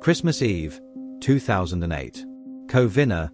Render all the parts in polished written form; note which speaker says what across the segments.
Speaker 1: Christmas Eve, 2008. Covina,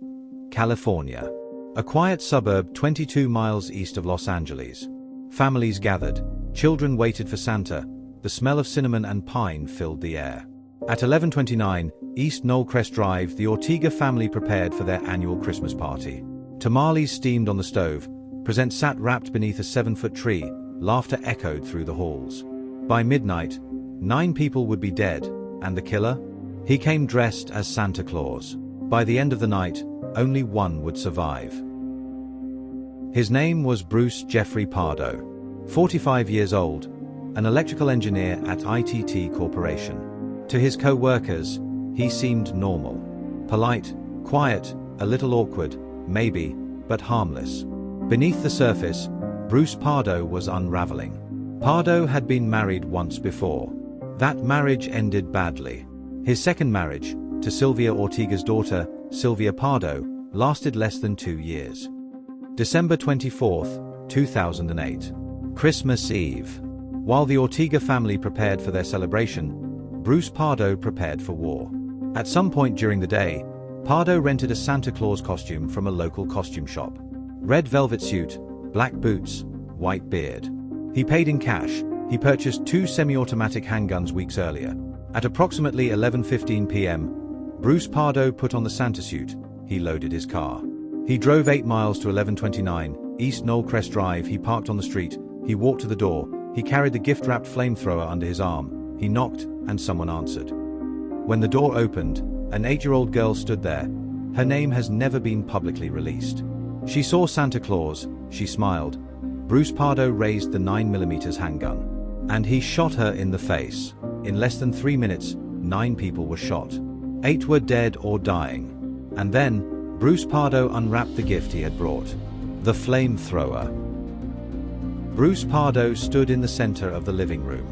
Speaker 1: California. A quiet suburb 22 miles east of Los Angeles. Families gathered, children waited for Santa, the smell of cinnamon and pine filled the air. At 11:29 East Knollcrest Drive, the Ortega family prepared for their annual Christmas party. Tamales steamed on the stove, presents sat wrapped beneath a 7-foot tree, laughter echoed through the halls. By midnight, 9 people would be dead, and the killer? He came dressed as Santa Claus. By the end of the night, only one would survive. His name was Bruce Jeffrey Pardo, 45 years old, an electrical engineer at ITT Corporation. To his co-workers, he seemed normal. Polite, quiet, a little awkward, maybe, but harmless. Beneath the surface, Bruce Pardo was unraveling. Pardo had been married once before. That marriage ended badly. His second marriage, to Sylvia Ortega's daughter, Sylvia Pardo, lasted less than 2 years. December 24, 2008. Christmas Eve. While the Ortega family prepared for their celebration, Bruce Pardo prepared for war. At some point during the day, Pardo rented a Santa Claus costume from a local costume shop. Red velvet suit, black boots, white beard. He paid in cash. He purchased 2 semi-automatic handguns weeks earlier. At approximately 11:15 p.m., Bruce Pardo put on the Santa suit. He loaded his car. He drove 8 miles to 1129 East Knollcrest Drive. He parked on the street. He walked to the door. He carried the gift-wrapped flamethrower under his arm. He knocked, and someone answered. When the door opened, an 8-year-old girl stood there. Her name has never been publicly released. She saw Santa Claus. She smiled. Bruce Pardo raised the 9mm handgun. And he shot her in the face. In less than 3 minutes, 9 people were shot. 8 were dead or dying. And then, Bruce Pardo unwrapped the gift he had brought. The flamethrower. Bruce Pardo stood in the center of the living room.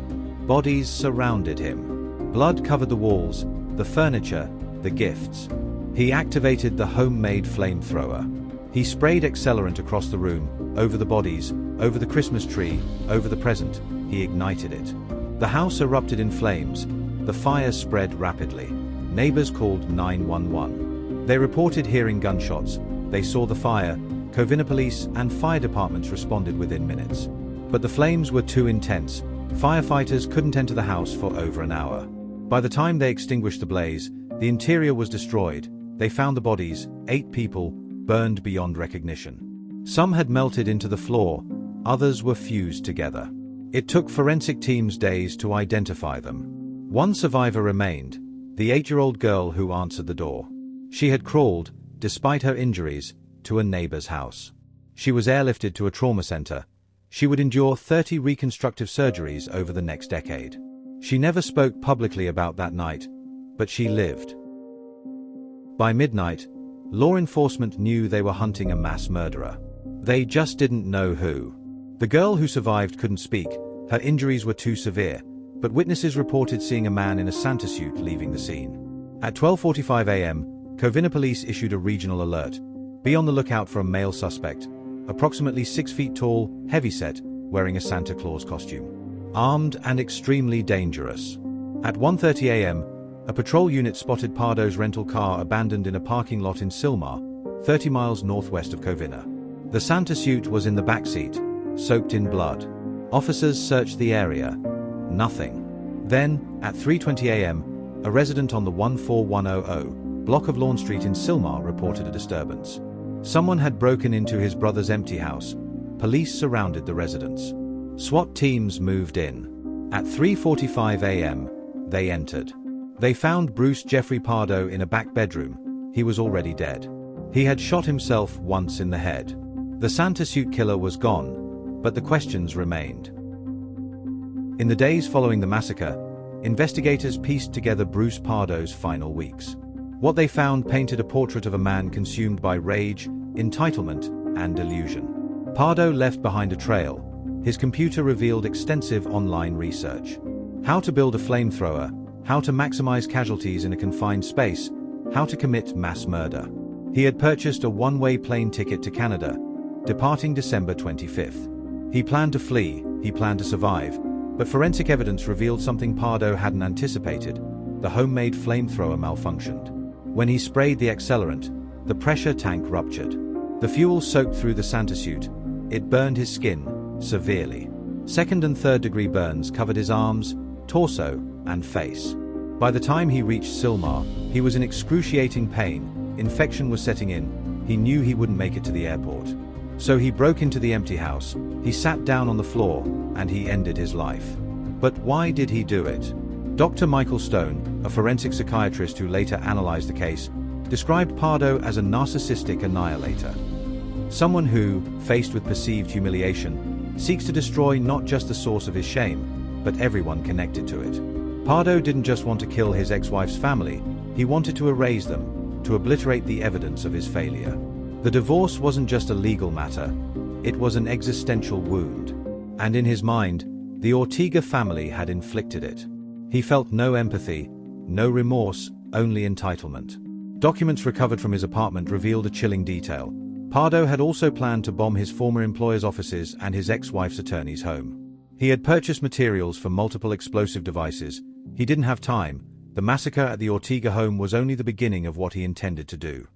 Speaker 1: Bodies surrounded him. Blood covered the walls, the furniture, the gifts. He activated the homemade flamethrower. He sprayed accelerant across the room, over the bodies, over the Christmas tree, over the present. He ignited it. The house erupted in flames. The fire spread rapidly. Neighbors called 911. They reported hearing gunshots. They saw the fire. Covina police and fire departments responded within minutes. But the flames were too intense. Firefighters couldn't enter the house for over an hour. By the time they extinguished the blaze, the interior was destroyed. They found the bodies, 8 people, burned beyond recognition. Some had melted into the floor. Others were fused together. It took forensic teams days to identify them. One survivor remained, the 8-year-old girl who answered the door. She had crawled, despite her injuries, to a neighbor's house. She was airlifted to a trauma center. She would endure 30 reconstructive surgeries over the next decade. She never spoke publicly about that night, but she lived. By midnight, law enforcement knew they were hunting a mass murderer. They just didn't know who. The girl who survived couldn't speak. Her injuries were too severe, but witnesses reported seeing a man in a Santa suit leaving the scene. At 12:45 a.m., Covina police issued a regional alert. Be on the lookout for a male suspect, approximately 6 feet tall, heavyset, wearing a Santa Claus costume. Armed and extremely dangerous. At 1:30 a.m., a patrol unit spotted Pardo's rental car abandoned in a parking lot in Sylmar, 30 miles northwest of Covina. The Santa suit was in the backseat, soaked in blood. Officers searched the area. Nothing. Then, at 3:20 a.m., a resident on the 14100 block of Lawn Street in Sylmar reported a disturbance. Someone had broken into his brother's empty house. Police surrounded the residence. SWAT teams moved in. At 3:45 a.m., they entered. They found Bruce Jeffrey Pardo in a back bedroom. He was already dead. He had shot himself once in the head. The Santa suit killer was gone, but the questions remained. In the days following the massacre, investigators pieced together Bruce Pardo's final weeks. What they found painted a portrait of a man consumed by rage, entitlement, and delusion. Pardo left behind a trail. His computer revealed extensive online research. How to build a flamethrower, how to maximize casualties in a confined space, how to commit mass murder. He had purchased a one-way plane ticket to Canada, departing December 25th. He planned to flee, he planned to survive, but forensic evidence revealed something Pardo hadn't anticipated. the homemade flamethrower malfunctioned. When he sprayed the accelerant, the pressure tank ruptured. The fuel soaked through the Santa suit. It burned his skin severely. Second and third degree burns covered his arms, torso, and face. By the time he reached Silmar, he was in excruciating pain. Infection was setting in. He knew he wouldn't make it to the airport. So he broke into the empty house. He sat down on the floor, and he ended his life. But why did he do it? Dr. Michael Stone, a forensic psychiatrist who later analyzed the case, described Pardo as a narcissistic annihilator. Someone who, faced with perceived humiliation, seeks to destroy not just the source of his shame, but everyone connected to it. Pardo didn't just want to kill his ex-wife's family, he wanted to erase them, to obliterate the evidence of his failure. The divorce wasn't just a legal matter, it was an existential wound. And in his mind, the Ortega family had inflicted it. He felt no empathy, no remorse, only entitlement. Documents recovered from his apartment revealed a chilling detail. Pardo had also planned to bomb his former employer's offices and his ex-wife's attorney's home. He had purchased materials for multiple explosive devices. He didn't have time. The massacre at the Ortega home was only the beginning of what he intended to do.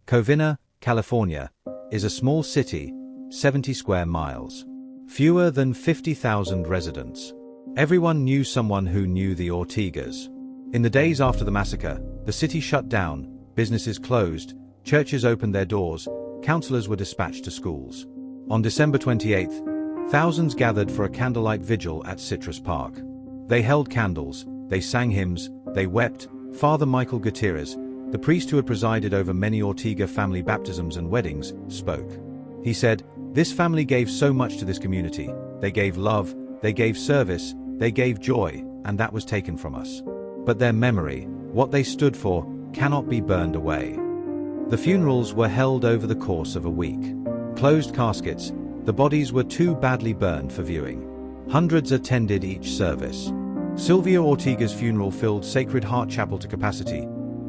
Speaker 1: Covina, California, is a small city, 70 square miles. Fewer than 50,000 residents. Everyone knew someone who knew the Ortegas. In the days after the massacre, the city shut down, businesses closed, churches opened their doors, counselors were dispatched to schools. On December 28th, thousands gathered for a candlelight vigil at Citrus Park. They held candles, they sang hymns, they wept. Father Michael Gutierrez, the priest who had presided over many Ortega family baptisms and weddings, spoke. He said, "This family gave so much to this community. They gave love, they gave service, they gave joy, and that was taken from us. But their memory, what they stood for, cannot be burned away." The funerals were held over the course of a week. Closed caskets, the bodies were too badly burned for viewing. Hundreds attended each service. Sylvia Ortega's funeral filled Sacred Heart Chapel to capacity.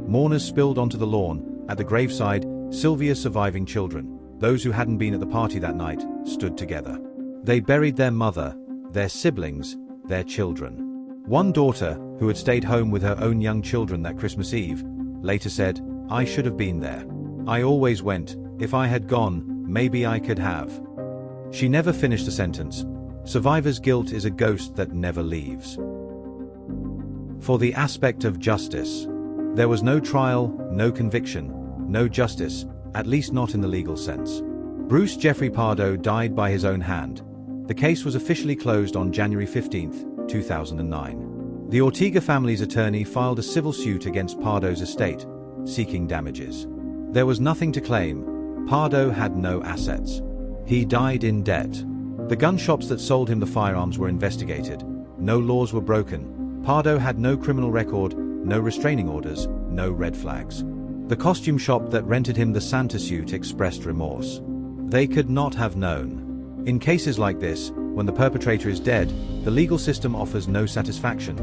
Speaker 1: Mourners spilled onto the lawn. At the graveside, Sylvia's surviving children, those who hadn't been at the party that night, stood together. They buried their mother, their siblings, their children. One daughter, who had stayed home with her own young children that Christmas Eve, later said, "I should have been there. I always went. If I had gone, maybe I could have." She never finished the sentence. Survivor's guilt is a ghost that never leaves. For the aspect of justice. There was no trial, no conviction, no justice, at least not in the legal sense. Bruce Jeffrey Pardo died by his own hand. The case was officially closed on January 15, 2009. The Ortega family's attorney filed a civil suit against Pardo's estate, seeking damages. There was nothing to claim. Pardo had no assets. He died in debt. The gun shops that sold him the firearms were investigated. No laws were broken. Pardo had no criminal record, no restraining orders, no red flags. The costume shop that rented him the Santa suit expressed remorse. They could not have known. In cases like this, when the perpetrator is dead, the legal system offers no satisfaction,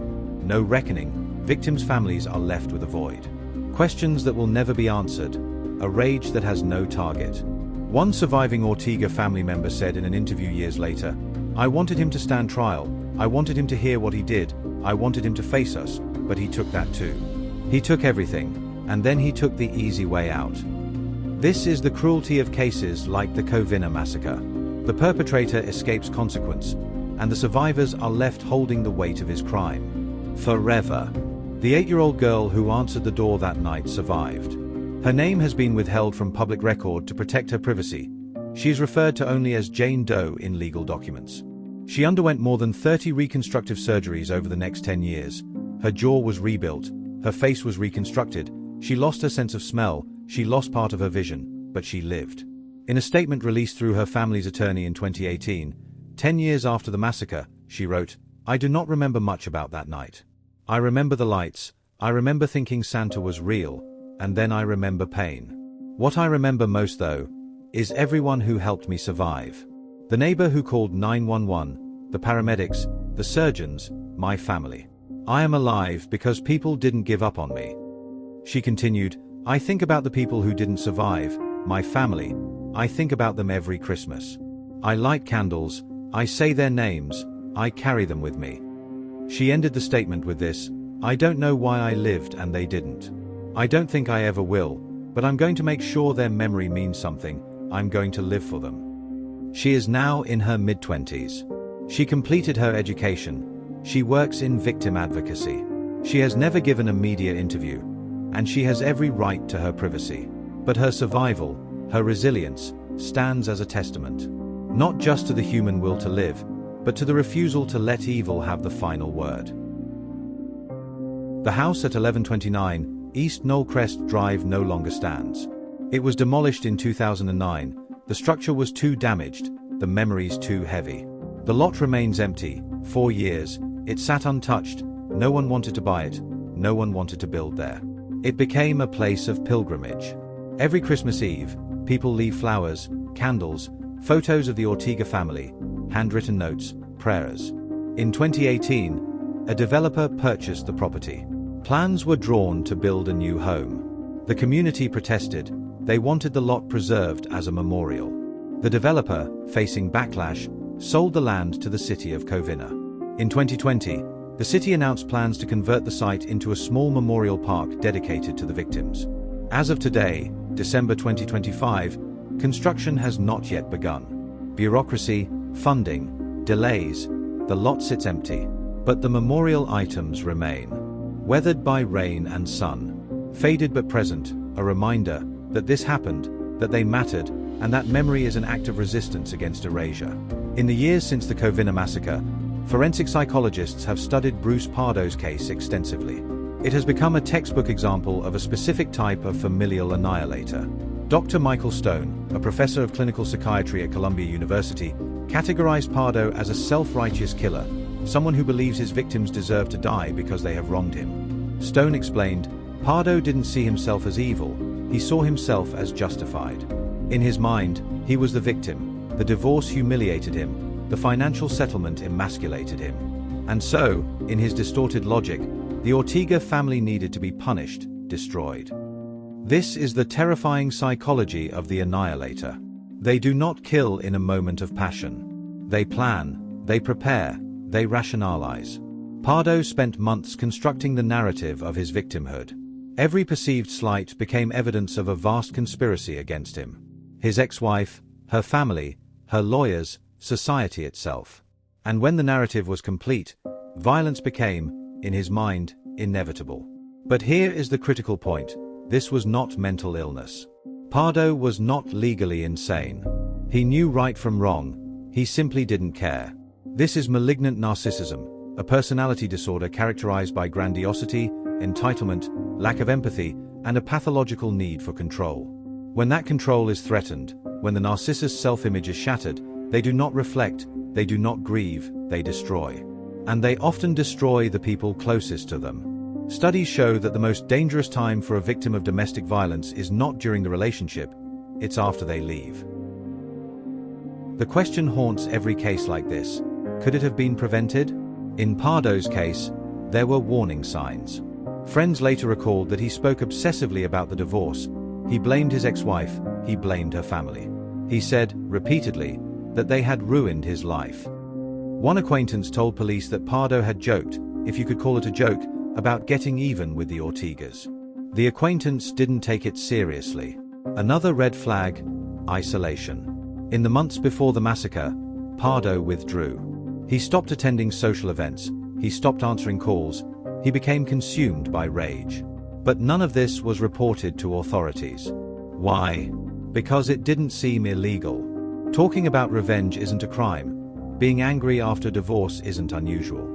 Speaker 1: no reckoning. Victims' families are left with a void. Questions that will never be answered. A rage that has no target. One surviving Ortega family member said in an interview years later, "I wanted him to stand trial. I wanted him to hear what he did. I wanted him to face us, but he took that too. He took everything, and then he took the easy way out." This is the cruelty of cases like the Covina Massacre. The perpetrator escapes consequence, and the survivors are left holding the weight of his crime. Forever. The 8-year-old girl who answered the door that night survived. Her name has been withheld from public record to protect her privacy. She is referred to only as Jane Doe in legal documents. She underwent more than 30 reconstructive surgeries over the next 10 years. Her jaw was rebuilt, her face was reconstructed, she lost her sense of smell, she lost part of her vision, but she lived. In a statement released through her family's attorney in 2018, 10 years after the massacre, she wrote, "I do not remember much about that night. I remember the lights, I remember thinking Santa was real, and then I remember pain. What I remember most though, is everyone who helped me survive. The neighbor who called 911, the paramedics, the surgeons, my family. I am alive because people didn't give up on me." She continued, "I think about the people who didn't survive, my family. I think about them every Christmas. I light candles, I say their names, I carry them with me." She ended the statement with this, I don't know why I lived and they didn't. I don't think I ever will, but I'm going to make sure their memory means something. I'm going to live for them. She is now in her mid-20s. She completed her education. She works in victim advocacy. She has never given a media interview, and she has every right to her privacy. But her survival, her resilience, stands as a testament, not just to the human will to live, but to the refusal to let evil have the final word. The house at 1129 East Knollcrest Drive no longer stands. It was demolished in 2009. The structure was too damaged, the memories too heavy. The lot remains empty. 4 years, it sat untouched. No one wanted to buy it. No one wanted to build there. It became a place of pilgrimage. Every Christmas Eve, people leave flowers, candles, photos of the Ortega family, handwritten notes, prayers. In 2018, a developer purchased the property. Plans were drawn to build a new home. The community protested. They wanted the lot preserved as a memorial. The developer, facing backlash, sold the land to the city of Covina. In 2020, the city announced plans to convert the site into a small memorial park dedicated to the victims. As of today, December 2025, construction has not yet begun. Bureaucracy, funding, delays, the lot sits empty. But the memorial items remain. Weathered by rain and sun. Faded but present, a reminder that this happened, that they mattered, and that memory is an act of resistance against erasure. In the years since the Covina Massacre, forensic psychologists have studied Bruce Pardo's case extensively. It has become a textbook example of a specific type of familial annihilator. Dr. Michael Stone, a professor of clinical psychiatry at Columbia University, categorized Pardo as a self-righteous killer, someone who believes his victims deserve to die because they have wronged him. Stone explained, Pardo didn't see himself as evil, he saw himself as justified. In his mind, he was the victim, the divorce humiliated him, the financial settlement emasculated him. And so, in his distorted logic, the Ortega family needed to be punished, destroyed. This is the terrifying psychology of the annihilator. They do not kill in a moment of passion. They plan, they prepare, they rationalize. Pardo spent months constructing the narrative of his victimhood. Every perceived slight became evidence of a vast conspiracy against him. His ex-wife, her family, her lawyers, society itself. And when the narrative was complete, violence became, in his mind, inevitable. But here is the critical point. This was not mental illness. Pardo was not legally insane. He knew right from wrong. He simply didn't care. This is malignant narcissism, a personality disorder characterized by grandiosity, entitlement, lack of empathy, and a pathological need for control. When that control is threatened, when the narcissist's self-image is shattered, they do not reflect, they do not grieve, they destroy. And they often destroy the people closest to them. Studies show that the most dangerous time for a victim of domestic violence is not during the relationship, it's after they leave. The question haunts every case like this. Could it have been prevented? In Pardo's case, there were warning signs. Friends later recalled that he spoke obsessively about the divorce. He blamed his ex-wife, he blamed her family. He said, repeatedly, that they had ruined his life. One acquaintance told police that Pardo had joked, if you could call it a joke, about getting even with the Ortegas. The acquaintance didn't take it seriously. Another red flag, isolation. In the months before the massacre, Pardo withdrew. He stopped attending social events, he stopped answering calls, he became consumed by rage. But none of this was reported to authorities. Why? Because it didn't seem illegal. Talking about revenge isn't a crime. Being angry after divorce isn't unusual.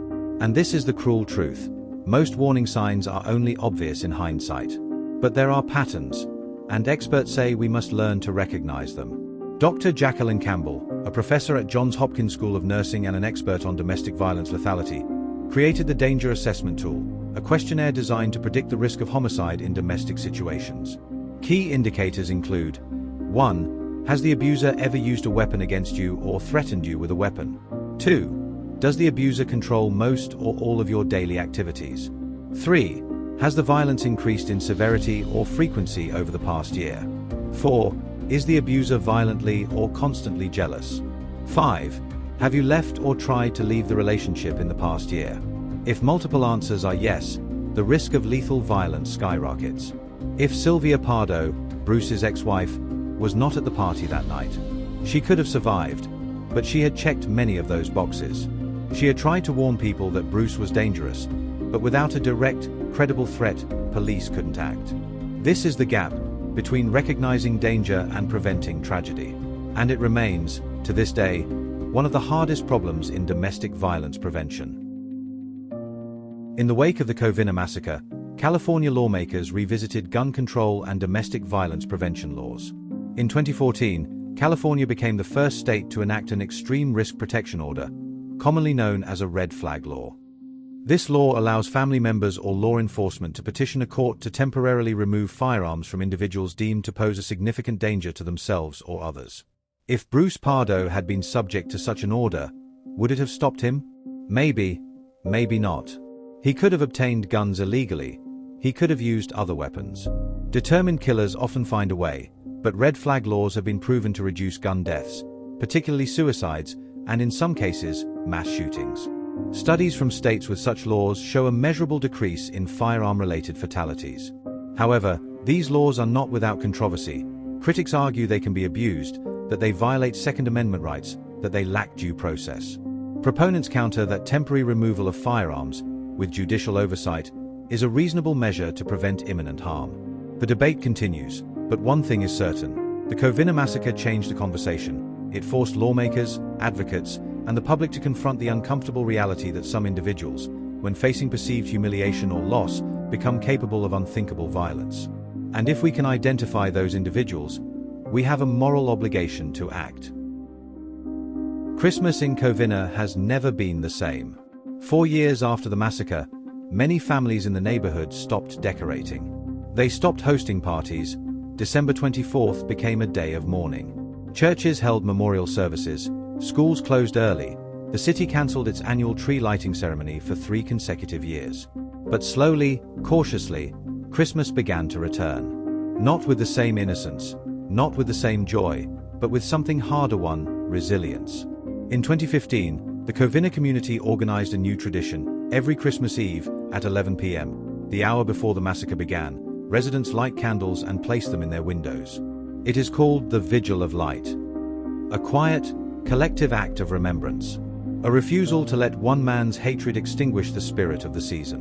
Speaker 1: And this is the cruel truth. Most warning signs are only obvious in hindsight. But there are patterns, and experts say we must learn to recognize them. Dr. Jacqueline Campbell, a professor at Johns Hopkins School of Nursing and an expert on domestic violence lethality, created the Danger Assessment Tool, a questionnaire designed to predict the risk of homicide in domestic situations. Key indicators include: 1. Has the abuser ever used a weapon against you or threatened you with a weapon? 2. Does the abuser control most or all of your daily activities? 3. Has the violence increased in severity or frequency over the past year? 4. Is the abuser violently or constantly jealous? 5. Have you left or tried to leave the relationship in the past year? If multiple answers are yes, the risk of lethal violence skyrockets. If Sylvia Pardo, Bruce's ex-wife, was not at the party that night, she could have survived, but she had checked many of those boxes. She had tried to warn people that Bruce was dangerous, but without a direct, credible threat, police couldn't act. This is the gap between recognizing danger and preventing tragedy. And it remains, to this day, one of the hardest problems in domestic violence prevention. In the wake of the Covina Massacre, California lawmakers revisited gun control and domestic violence prevention laws. In 2014, California became the first state to enact an extreme risk protection order, commonly known as a red flag law. This law allows family members or law enforcement to petition a court to temporarily remove firearms from individuals deemed to pose a significant danger to themselves or others. If Bruce Pardo had been subject to such an order, would it have stopped him? Maybe, maybe not. He could have obtained guns illegally. He could have used other weapons. Determined killers often find a way, but red flag laws have been proven to reduce gun deaths, particularly suicides, and in some cases, mass shootings. Studies from states with such laws show a measurable decrease in firearm-related fatalities. However, these laws are not without controversy. Critics argue they can be abused, that they violate Second Amendment rights, that they lack due process. Proponents counter that temporary removal of firearms, with judicial oversight, is a reasonable measure to prevent imminent harm. The debate continues, but one thing is certain: the Covina Massacre changed the conversation. It forced lawmakers, advocates, and the public to confront the uncomfortable reality that some individuals, when facing perceived humiliation or loss, become capable of unthinkable violence. And if we can identify those individuals, we have a moral obligation to act. Christmas in Covina has never been the same. 4 years after the massacre, many families in the neighborhood stopped decorating. They stopped hosting parties. December 24th became a day of mourning. Churches held memorial services, schools closed early, the city cancelled its annual tree lighting ceremony for 3 consecutive years. But slowly, cautiously, Christmas began to return. Not with the same innocence, not with the same joy, but with something harder won: resilience. In 2015, the Covina community organized a new tradition. Every Christmas Eve, at 11 p.m., the hour before the massacre began, residents light candles and place them in their windows. It is called the Vigil of Light. A quiet, collective act of remembrance. A refusal to let one man's hatred extinguish the spirit of the season.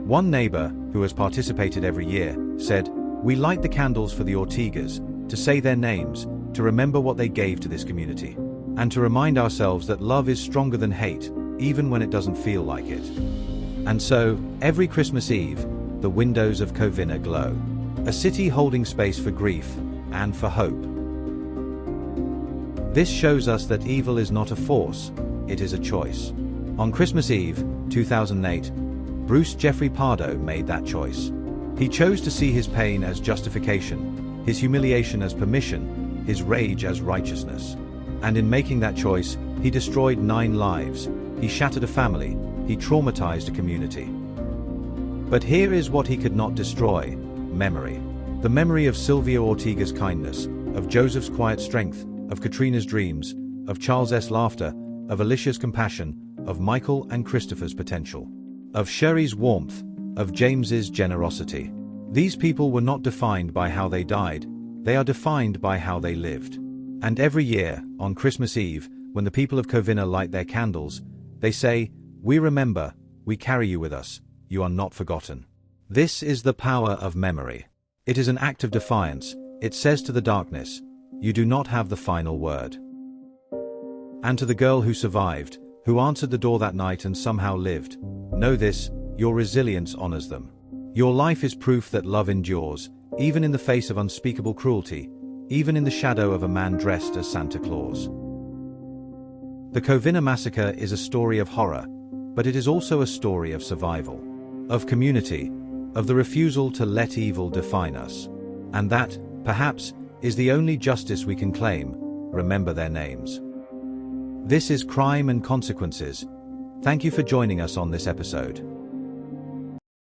Speaker 1: One neighbor, who has participated every year, said, "We light the candles for the Ortegas, to say their names, to remember what they gave to this community, and to remind ourselves that love is stronger than hate, even when it doesn't feel like it." And so, every Christmas Eve, the windows of Covina glow. A city holding space for grief and for hope. This shows us that evil is not a force, it is a choice. On Christmas Eve, 2008, Bruce Jeffrey Pardo made that choice. He chose to see his pain as justification, his humiliation as permission, his rage as righteousness. And in making that choice, he destroyed 9 lives, he shattered a family, he traumatized a community. But here is what he could not destroy: memory. The memory of Sylvia Ortega's kindness, of Joseph's quiet strength, of Katrina's dreams, of Charles' laughter, of Alicia's compassion, of Michael and Christopher's potential, of Sherry's warmth, of James's generosity. These people were not defined by how they died, they are defined by how they lived. And every year, on Christmas Eve, when the people of Covina light their candles, they say, "We remember, we carry you with us, you are not forgotten." This is the power of memory. It is an act of defiance. It says to the darkness, "You do not have the final word." And to the girl who survived, who answered the door that night and somehow lived, know this: your resilience honors them. Your life is proof that love endures, even in the face of unspeakable cruelty, even in the shadow of a man dressed as Santa Claus. The Covina Massacre is a story of horror, but it is also a story of survival, of community, of the refusal to let evil define us. And that, perhaps, is the only justice we can claim: remember their names. This is Crime and Consequences. Thank you for joining us on this episode.